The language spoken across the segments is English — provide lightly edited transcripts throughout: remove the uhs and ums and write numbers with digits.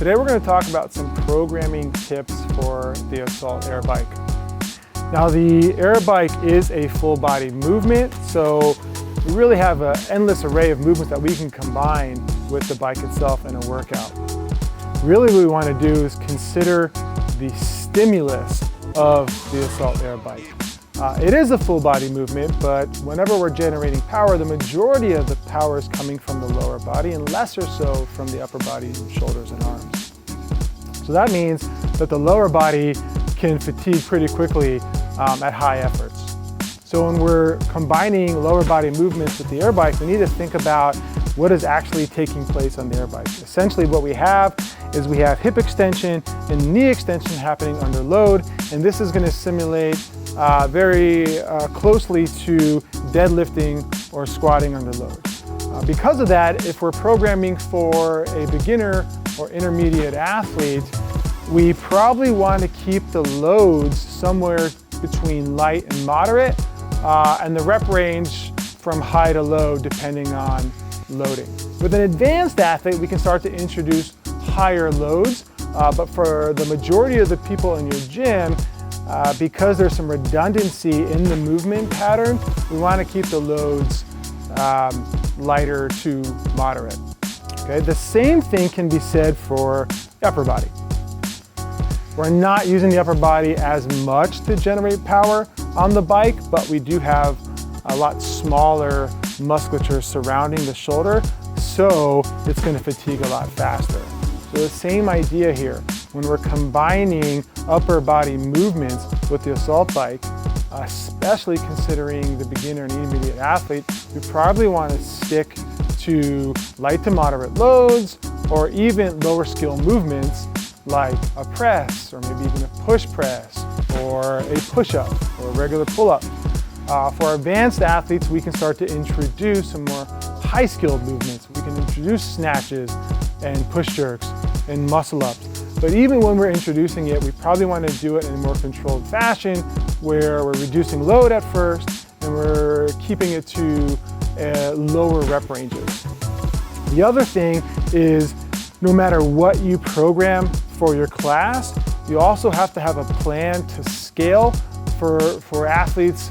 Today we're going to talk about some programming tips for the Assault Air Bike. Now the Air Bike is a full body movement, so we really have an endless array of movements that we can combine with the bike itself in a workout. Really what we want to do is consider the stimulus of the Assault Air Bike. It is a full body movement, but whenever we're generating power, the majority of the power is coming from the lower body and lesser so from the upper body, shoulders and arms. So that means that the lower body can fatigue pretty quickly at high efforts. So when we're combining lower body movements with the air bike, we need to think about what is actually taking place on the air bike. Essentially what we have is we have hip extension and knee extension happening under load, and this is going to simulate very closely to deadlifting or squatting under load. Because of that, if we're programming for a beginner or intermediate athlete, we probably want to keep the loads somewhere between light and moderate, and the rep range from high to low depending on loading. With an advanced athlete, we can start to introduce higher loads, but for the majority of the people in your gym, because there's some redundancy in the movement pattern, we want to keep the loads lighter to moderate. Okay? The same thing can be said for the upper body. We're not using the upper body as much to generate power on the bike, but we do have a lot smaller musculature surrounding the shoulder, so it's going to fatigue a lot faster. So the same idea here. When we're combining upper body movements with the Assault Bike, especially considering the beginner and intermediate athlete, we probably want to stick to light to moderate loads or even lower skill movements like a press or maybe even a push press or a push-up or a regular pull-up. For advanced athletes, we can start to introduce some more high-skilled movements. We can introduce snatches and push jerks and muscle-ups. But even when we're introducing it, we probably want to do it in a more controlled fashion where we're reducing load at first and we're keeping it to lower rep ranges. The other thing is no matter what you program for your class, you also have to have a plan to scale for athletes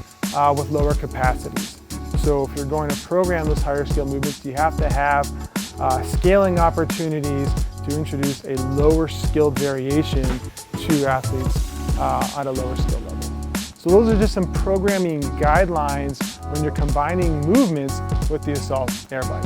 with lower capacities. So if you're going to program those higher scale movements, you have to have scaling opportunities to introduce a lower skilled variation to athletes at a lower skill level. So those are just some programming guidelines when you're combining movements with the Assault Air Bike.